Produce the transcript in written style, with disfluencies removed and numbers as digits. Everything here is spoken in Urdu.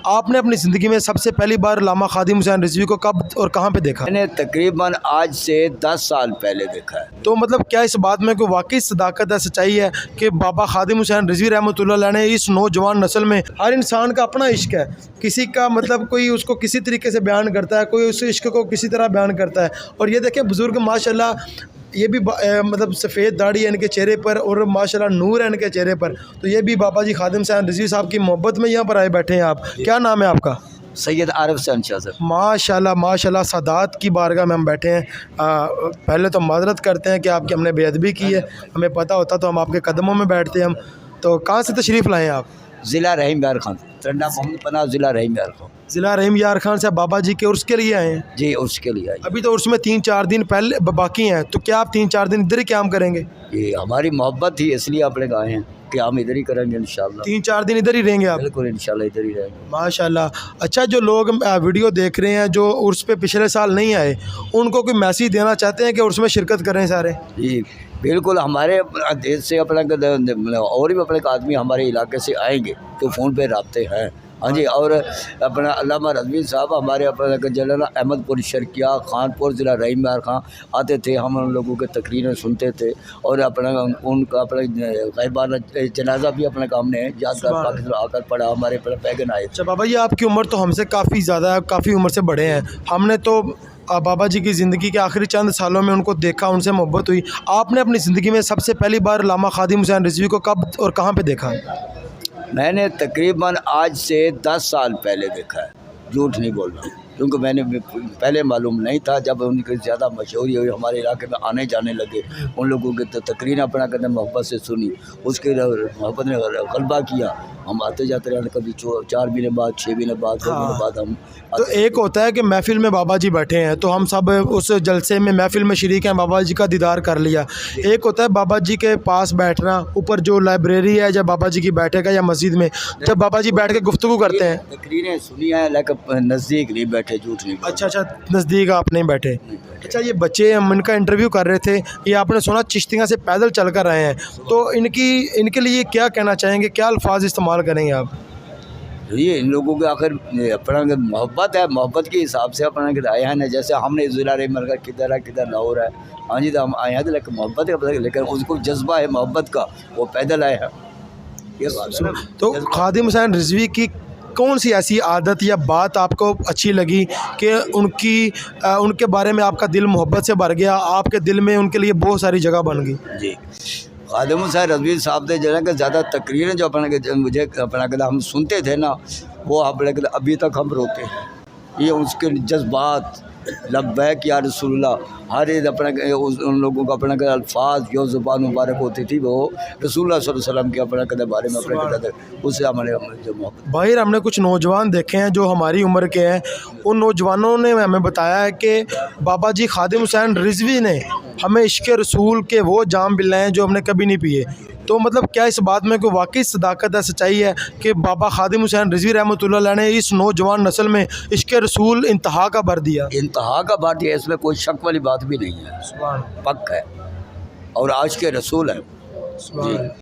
آپ نے اپنی زندگی میں سب سے پہلی بار علامہ خادم حسین رضوی کو کب اور کہاں پہ دیکھا؟ میں نے تقریباً آج سے 10 سال پہلے دیکھا ہے۔ تو مطلب کیا اس بات میں کوئی واقعی صداقت ہے، سچائی ہے کہ بابا خادم حسین رضوی رحمۃ اللہ علیہ نے اس نوجوان نسل میں، ہر انسان کا اپنا عشق ہے، کسی کا مطلب کوئی اس کو کسی طریقے سے بیان کرتا ہے، کوئی اس عشق کو کسی طرح بیان کرتا ہے، اور یہ دیکھیں بزرگ ماشاءاللہ یہ بھی مطلب سفید داڑھی ہے ان کے چہرے پر اور ماشاءاللہ نور ہے ان کے چہرے پر، تو یہ بھی بابا جی خادم حسین رضوی صاحب کی محبت میں یہاں پر آئے بیٹھے ہیں آپ۔ کیا نام ہے آپ کا؟ سید عارف حسین شاہ صاحب۔ ماشاءاللہ ماشاءاللہ، سادات کی بارگاہ میں ہم بیٹھے ہیں۔ پہلے تو معذرت کرتے ہیں کہ آپ کی ہم نے بے ادبی کی ہے، ہمیں پتہ ہوتا تو ہم آپ کے قدموں میں بیٹھتے ہیں۔ ہم تو کہاں سے تشریف لائے ہیں آپ؟ ضلع رحیم یار خان، ٹنڈا محمد پناہ، ضلع رحیم یار خان۔ ضلع رحیم یار خان سے بابا جی کے عرس کے لیے آئے ہیں؟ جی اس کے لیے آئیے۔ ابھی تو عرس میں 3-4 دن پہلے باقی ہیں، تو کیا آپ 3-4 دن ادھر ہی قیام کریں گے؟ یہ ہماری محبت تھی اس لیے اپنے آئے ہیں کہ ہم ادھر ہی کریں گے انشاءاللہ۔ 3-4 دن ادھر ہی رہیں گے آپ؟ بالکل انشاءاللہ ادھر ہی رہیں گے ماشاءاللہ۔ اچھا، جو لوگ ویڈیو دیکھ رہے ہیں جو عرس پہ پچھلے سال نہیں آئے، ان کو کوئی میسیج دینا چاہتے ہیں کہ عرس میں شرکت کریں سارے؟ جی بالکل، ہمارے دیش سے اپنا اور بھی اپنے آدمی ہمارے علاقے سے آئیں گے تو فون پہ رابطے ہیں۔ ہاں جی، اور اپنا علامہ رضوی صاحب ہمارے اپنا جلال احمد پور شرکیہ خانپور ضلع رحیم یار خان آتے تھے، ہم ان لوگوں کے تقریریں سنتے تھے اور اپنا ان کا اپنا غائبانہ جنازہ بھی اپنے کام نے یادگار پاکستان آ کر پڑا، ہمارے پیگن آئے۔ اچھا بابا جی، آپ کی عمر تو ہم سے کافی زیادہ ہے، کافی عمر سے بڑے ہیں، ہم نے تو بابا جی کی زندگی کے آخری چند سالوں میں ان کو دیکھا، ان سے محبت ہوئی۔ آپ نے اپنی زندگی میں سب سے پہلی بار علامہ خادم حسین رضوی کو کب اور کہاں پہ دیکھا؟ میں نے تقریباً آج سے 10 سال پہلے دیکھا ہے، جھوٹ نہیں بول رہا، کیونکہ میں نے پہلے معلوم نہیں تھا۔ جب ان کی زیادہ مشہوری ہوئی، ہمارے علاقے میں آنے جانے لگے، ان لوگوں کی تقریر اپنا کرنے محبت سے سنی، اس کے محبت نے غلبہ کیا، ہم آتے جاتے رہے، کبھی 4 مہینے بعد، 6 مہینے بعد، 2 مہینے بعد ہم۔ تو ایک ہوتا ہے کہ محفل میں بابا جی بیٹھے ہیں تو ہم سب اس جلسے میں محفل میں شریک ہیں، بابا جی کا دیدار کر لیا۔ ایک ہوتا ہے بابا جی کے پاس بیٹھنا، اوپر جو لائبریری ہے جب بابا جی کی بیٹھے گا یا مسجد میں جب بابا جی بیٹھ کے گفتگو کرتے ہیں۔ تقریریں سنی ہیں لیکن نزدیک نہیں بیٹھے، جھوٹ نہیں۔ اچھا، نزدیک آپ نہیں بیٹھے۔ اچھا، یہ بچے ہم ان کا انٹرویو کر رہے تھے، یہ آپ نے سنا چشتیاں سے پیدل چل کر آئے ہیں، تو ان کے لیے کیا کہنا چاہیں گے، کیا الفاظ استعمال کریں گے آپ؟ یہ ان لوگوں کے آخر اپنا محبت ہے، محبت کے حساب سے اپنا آئے ہیں، جیسے ہم نے ضلع رحیم یار کدھر ہے کدھر لاہور ہے، ہاں جی، تو ہم آئے ہیں تو لیکن محبت ہے، لیکن اس کو جذبہ ہے محبت کا، وہ پیدل آئے ہیں، یہ بات ہے۔ تو خادم حسین رضوی کی کون سی ایسی عادت یا بات آپ کو اچھی لگی کہ ان کے بارے میں آپ کا دل محبت سے بھر گیا، آپ کے دل میں ان کے لیے بہت ساری جگہ بن گئی؟ جی، خادم حسین رضوی صاحب نے جو ہے کہ زیادہ تقریریں جو مجھے اپنا ہم سنتے تھے نا، وہ ابھی تک ہم روتے ہیں۔ یہ اس کے جذبات، لبیک یا رسول اللہ، ہر ایک اپنا ان لوگوں کا اپنا الفاظ جو زبان مبارک ہوتی تھی وہ رسول اللہ صلی اللہ علیہ وسلم کے اپنے بارے میں اپنے اس سے ہمارے جو محبت۔ باہر ہم نے کچھ نوجوان دیکھے ہیں جو ہماری عمر کے ہیں، ان نوجوانوں نے ہمیں بتایا ہے کہ بابا جی خادم حسین رضوی نے ہمیں عشق رسول کے وہ جام پلائے ہیں جو ہم نے کبھی نہیں پیے۔ تو مطلب کیا اس بات میں کوئی واقعی صداقت ہے، سچائی ہے کہ بابا خادم حسین رضوی رحمۃ اللہ علیہ نے اس نوجوان نسل میں عشق رسول انتہا کا بھر دیا؟ انتہا کا بھر دیا، اس میں کوئی شک والی بات بھی نہیں ہے، پک ہے اور عاشق رسول ہے۔ جی۔